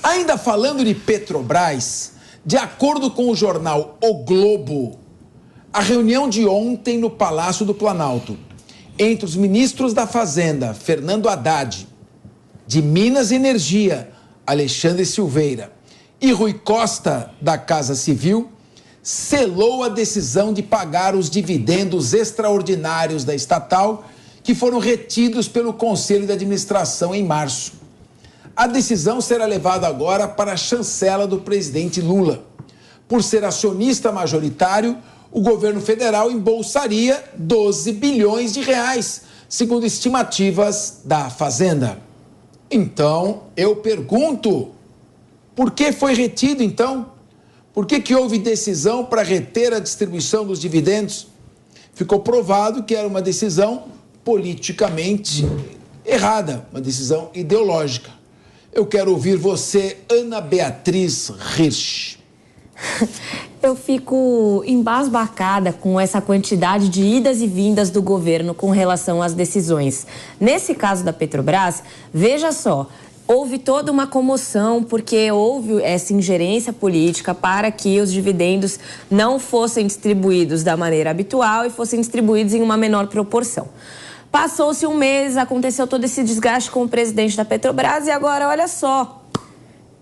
Ainda falando de Petrobras, de acordo com o jornal O Globo, a reunião de ontem no Palácio do Planalto entre os ministros da Fazenda, Fernando Haddad, de Minas e Energia, Alexandre Silveira, e Rui Costa, da Casa Civil, selou a decisão de pagar os dividendos extraordinários da estatal que foram retidos pelo Conselho de Administração em março. A decisão será levada agora para a chancela do presidente Lula. Por ser acionista majoritário, o governo federal embolsaria 12 bilhões de reais, segundo estimativas da Fazenda. Então, eu pergunto, por que foi retido então? Por que houve decisão para reter a distribuição dos dividendos? Ficou provado que era uma decisão politicamente errada, uma decisão ideológica. Eu quero ouvir você, Ana Beatriz Hirsch. Eu fico embasbacada com essa quantidade de idas e vindas do governo com relação às decisões. Nesse caso da Petrobras, veja só, houve toda uma comoção porque houve essa ingerência política para que os dividendos não fossem distribuídos da maneira habitual e fossem distribuídos em uma menor proporção. Passou-se um mês, aconteceu todo esse desgaste com o presidente da Petrobras e agora, olha só,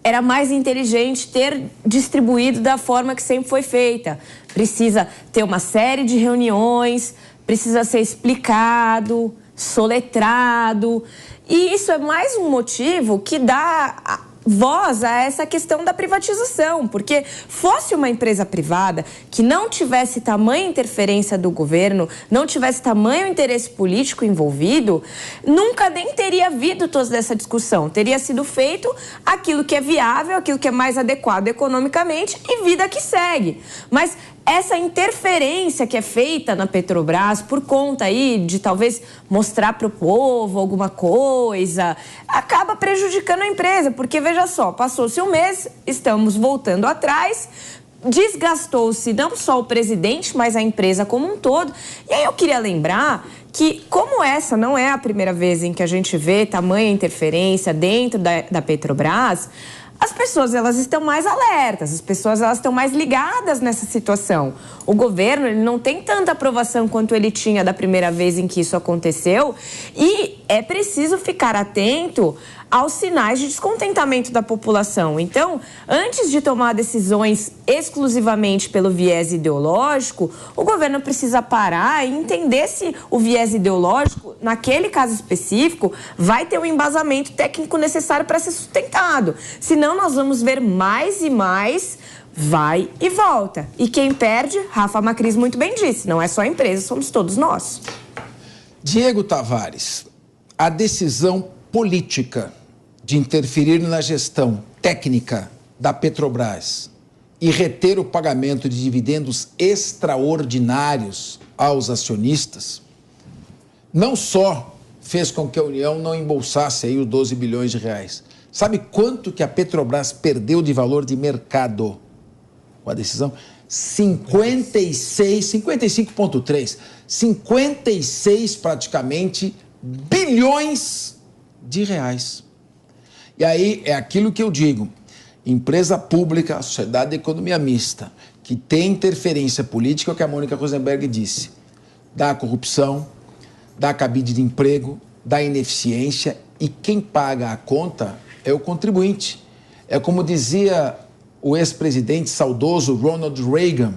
era mais inteligente ter distribuído da forma que sempre foi feita. Precisa ter uma série de reuniões, precisa ser explicado, soletrado. E isso é mais um motivo que dá voz a essa questão da privatização, porque fosse uma empresa privada que não tivesse tamanha interferência do governo, não tivesse tamanho interesse político envolvido, nunca nem teria havido toda essa discussão. Teria sido feito aquilo que é viável, aquilo que é mais adequado economicamente e vida que segue. Mas essa interferência que é feita na Petrobras por conta aí de talvez mostrar para o povo alguma coisa, acaba prejudicando a empresa, porque veja só, passou-se um mês, estamos voltando atrás, desgastou-se não só o presidente, mas a empresa como um todo. E aí eu queria lembrar que, como essa não é a primeira vez em que a gente vê tamanha interferência dentro da Petrobras, as pessoas elas estão mais alertas, as pessoas elas estão mais ligadas nessa situação. O governo ele não tem tanta aprovação quanto ele tinha da primeira vez em que isso aconteceu e é preciso ficar atento aos sinais de descontentamento da população. Então, antes de tomar decisões exclusivamente pelo viés ideológico, o governo precisa parar e entender se o viés ideológico, naquele caso específico, vai ter o embasamento técnico necessário para ser sustentado. Senão, nós vamos ver mais e mais vai e volta. E quem perde, Rafa Macris muito bem disse, não é só a empresa, somos todos nós. Diego Tavares, a decisão política de interferir na gestão técnica da Petrobras e reter o pagamento de dividendos extraordinários aos acionistas, não só fez com que a União não embolsasse aí os 12 bilhões de reais. Sabe quanto que a Petrobras perdeu de valor de mercado com a decisão? 56 praticamente bilhões de reais. E aí é aquilo que eu digo, empresa pública, sociedade de economia mista, que tem interferência política, é o que a Mônica Rosenberg disse, dá corrupção, dá cabide de emprego, dá ineficiência e quem paga a conta é o contribuinte. É como dizia o ex-presidente saudoso Ronald Reagan,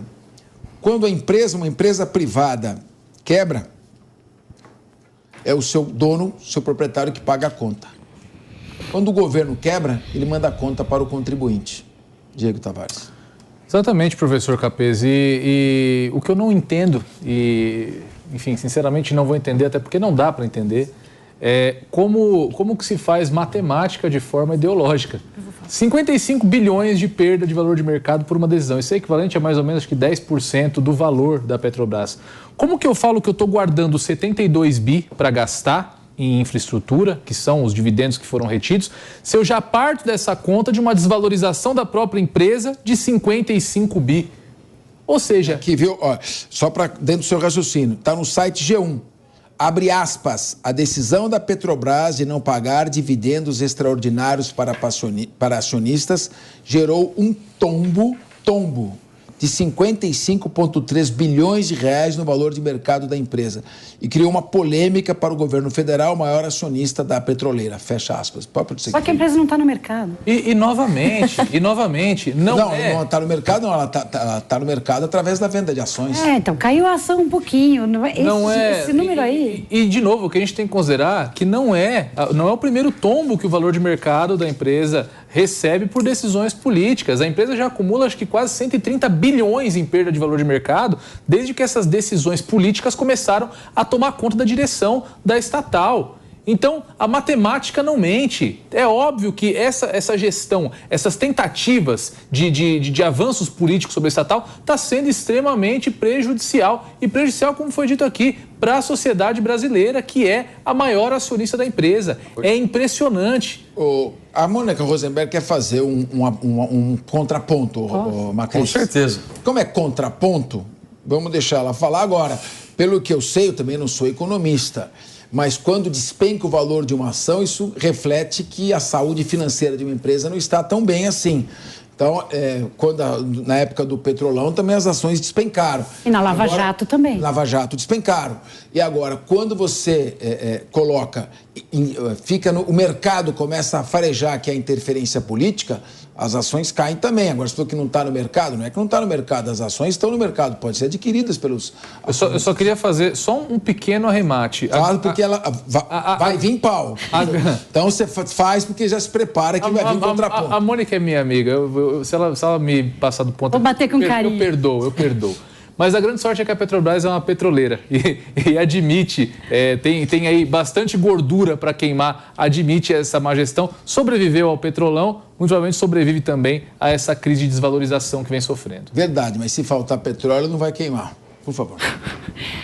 quando uma empresa privada quebra, é o seu dono, seu proprietário que paga a conta. Quando o governo quebra, ele manda a conta para o contribuinte. Diego Tavares. Exatamente, professor Capês. E o que eu não entendo, e, enfim, sinceramente não vou entender, até porque não dá para entender, é como que se faz matemática de forma ideológica. 55 bilhões de perda de valor de mercado por uma decisão. Isso é equivalente a mais ou menos acho que 10% do valor da Petrobras. Como que eu falo que eu estou guardando 72 bi para gastar em infraestrutura, que são os dividendos que foram retidos, se eu já parto dessa conta de uma desvalorização da própria empresa de 55 bi? Ou seja... Aqui, viu? Ó, só para dentro do seu raciocínio, está no site G1. abre aspas, a decisão da Petrobras de não pagar dividendos extraordinários para acionistas gerou um tombo de 55,3 bilhões de reais no valor de mercado da empresa e criou uma polêmica para o governo federal, o maior acionista da petroleira. Fecha aspas. Só que a empresa não está no mercado. E novamente, não está no mercado, não. Ela está no mercado através da venda de ações. Então caiu a ação um pouquinho. Esse número aí... E, de novo, o que a gente tem que considerar que não é o primeiro tombo que o valor de mercado da empresa recebe por decisões políticas. A empresa já acumula, acho que quase 130 bilhões em perda de valor de mercado desde que essas decisões políticas começaram a tomar conta da direção da estatal. Então, a matemática não mente. É óbvio que essa gestão, essas tentativas de avanços políticos sobre a estatal está sendo extremamente prejudicial. E prejudicial, como foi dito aqui, para a sociedade brasileira, que é a maior acionista da empresa. É impressionante. A Mônica Rosenberg quer fazer um contraponto, Macris. Com certeza. Como é contraponto, vamos deixar ela falar agora. Pelo que eu sei, eu também não sou economista, mas quando despenca o valor de uma ação, isso reflete que a saúde financeira de uma empresa não está tão bem assim. Então, na época do Petrolão, também as ações despencaram. E na Lava Jato também. Lava Jato despencaram. E agora, quando você o mercado começa a farejar que é interferência política, as ações caem também. Agora, se for que não está no mercado, não é que não está no mercado, as ações estão no mercado, podem ser adquiridas pelos... Eu só queria fazer só um pequeno arremate. Claro, porque ela vai vir pau. Então, você faz porque já se prepara que vai vir contraponto. A Mônica é minha amiga. Se ela me passar do ponto... Vou bater com carinho. Eu perdoo. Mas a grande sorte é que a Petrobras é uma petroleira e admite, tem aí bastante gordura para queimar, admite essa má gestão, sobreviveu ao Petrolão, muito provavelmente sobrevive também a essa crise de desvalorização que vem sofrendo. Verdade, mas se faltar petróleo não vai queimar. Por favor.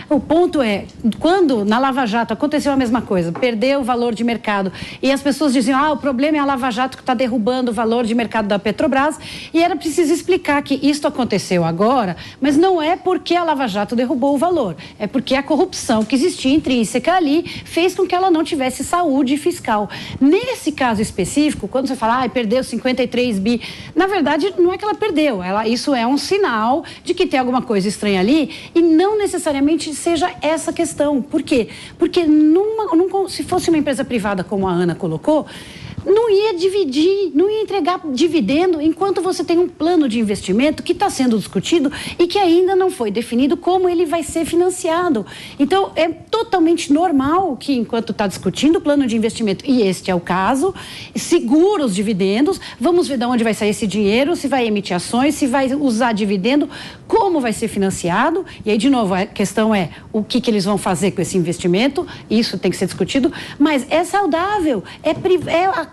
O ponto é, quando na Lava Jato aconteceu a mesma coisa, perdeu o valor de mercado e as pessoas diziam, o problema é a Lava Jato que está derrubando o valor de mercado da Petrobras, e era preciso explicar que isto aconteceu agora, mas não é porque a Lava Jato derrubou o valor, é porque a corrupção que existia intrínseca ali fez com que ela não tivesse saúde fiscal. Nesse caso específico, quando você fala, perdeu 53 bi, na verdade não é que ela perdeu, isso é um sinal de que tem alguma coisa estranha ali. E não necessariamente seja essa questão. Por quê? Porque se fosse uma empresa privada, como a Ana colocou, não ia dividir, não ia entregar dividendo enquanto você tem um plano de investimento que está sendo discutido e que ainda não foi definido como ele vai ser financiado. Então, é totalmente normal que, enquanto está discutindo o plano de investimento, e este é o caso, segura os dividendos, vamos ver de onde vai sair esse dinheiro, se vai emitir ações, se vai usar dividendo, como vai ser financiado. E aí, de novo, a questão é o que eles vão fazer com esse investimento, isso tem que ser discutido, mas é saudável, é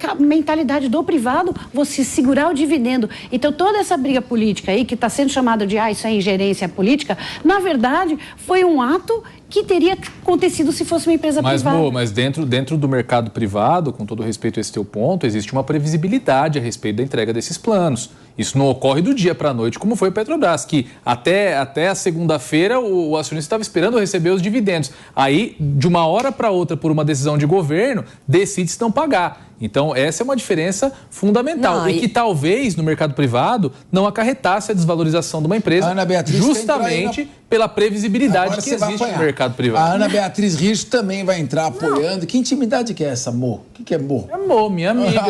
a mentalidade do privado, você segurar o dividendo. Então, toda essa briga política aí, que está sendo chamada de isso é ingerência política, na verdade, foi um ato que teria acontecido se fosse uma empresa privada. Mas dentro do mercado privado, com todo respeito a esse teu ponto, existe uma previsibilidade a respeito da entrega desses planos. Isso não ocorre do dia para a noite, como foi o Petrobras, que até a segunda-feira o acionista estava esperando receber os dividendos. Aí, de uma hora para outra, por uma decisão de governo, decide-se não pagar. Então, essa é uma diferença fundamental. E que talvez, no mercado privado, não acarretasse a desvalorização de uma empresa, justamente pela previsibilidade que existe no mercado privado. A Ana Beatriz Rios também vai entrar apoiando. Que intimidade que é essa, Mo? O que é Mo? É Mo, minha amiga.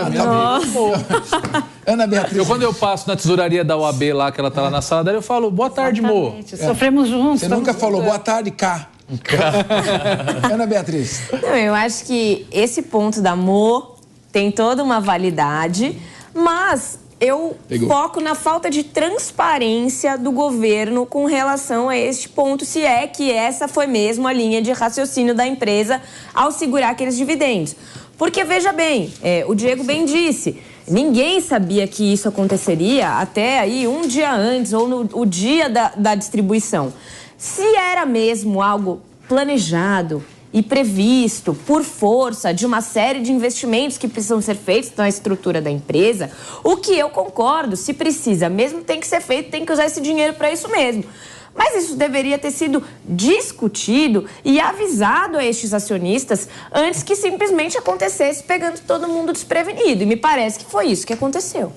Ana Beatriz. Quando eu passo na tesouraria da OAB lá, que ela tá lá na sala dela, eu falo, boa tarde, Mo. Sofremos juntos. Você nunca falou boa tarde, Cá. Ana Beatriz. Não, eu acho que esse ponto da Mo tem toda uma validade, mas eu foco na falta de transparência do governo com relação a este ponto, se é que essa foi mesmo a linha de raciocínio da empresa ao segurar aqueles dividendos. Porque, veja bem, o Diego bem disse, ninguém sabia que isso aconteceria até aí um dia antes ou no dia da distribuição. Se era mesmo algo planejado e previsto por força de uma série de investimentos que precisam ser feitos na estrutura da empresa, o que eu concordo, se precisa mesmo, tem que ser feito, tem que usar esse dinheiro para isso mesmo. Mas isso deveria ter sido discutido e avisado a estes acionistas antes que simplesmente acontecesse, pegando todo mundo desprevenido. E me parece que foi isso que aconteceu.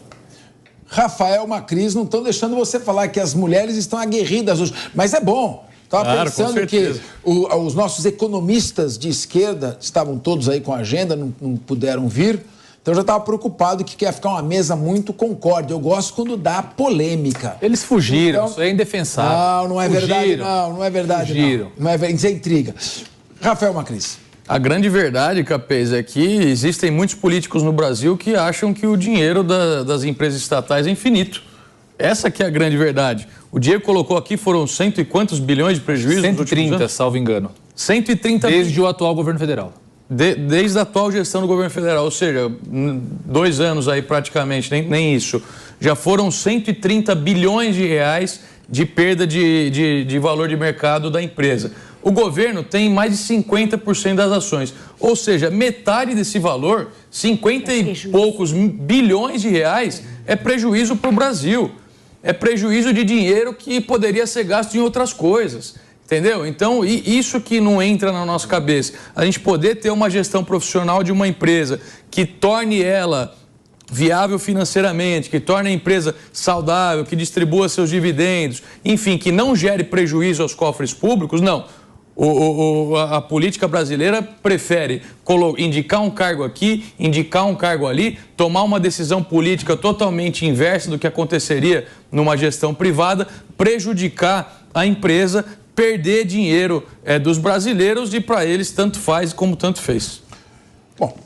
Rafael Macris, não estão deixando você falar que as mulheres estão aguerridas hoje. Mas é bom. Estava pensando que os nossos economistas de esquerda estavam todos aí com a agenda, não puderam vir. Então eu já estava preocupado que quer ficar uma mesa muito concorde. Eu gosto quando dá polêmica. Eles fugiram, então, isso é indefensável. Não é verdade, não é verdade. Fugiram. Não é verdade, isso é intriga. Rafael Macris. A grande verdade, Capês, é que existem muitos políticos no Brasil que acham que o dinheiro das empresas estatais é infinito. Essa que é a grande verdade. O Diego colocou aqui, foram cento e quantos bilhões de prejuízo? 130, salvo engano. 130 desde o atual governo federal. Desde a atual gestão do governo federal, ou seja, 2 anos aí praticamente, nem isso. Já foram 130 bilhões de reais de perda de valor de mercado da empresa. O governo tem mais de 50% das ações, ou seja, metade desse valor, 50 e poucos bilhões de reais, é prejuízo para o Brasil. É prejuízo de dinheiro que poderia ser gasto em outras coisas, entendeu? Então, isso que não entra na nossa cabeça. A gente poder ter uma gestão profissional de uma empresa que torne ela viável financeiramente, que torne a empresa saudável, que distribua seus dividendos, enfim, que não gere prejuízo aos cofres públicos, não. A política brasileira prefere indicar um cargo aqui, indicar um cargo ali, tomar uma decisão política totalmente inversa do que aconteceria numa gestão privada, prejudicar a empresa, perder dinheiro dos brasileiros e para eles tanto faz como tanto fez. Bom,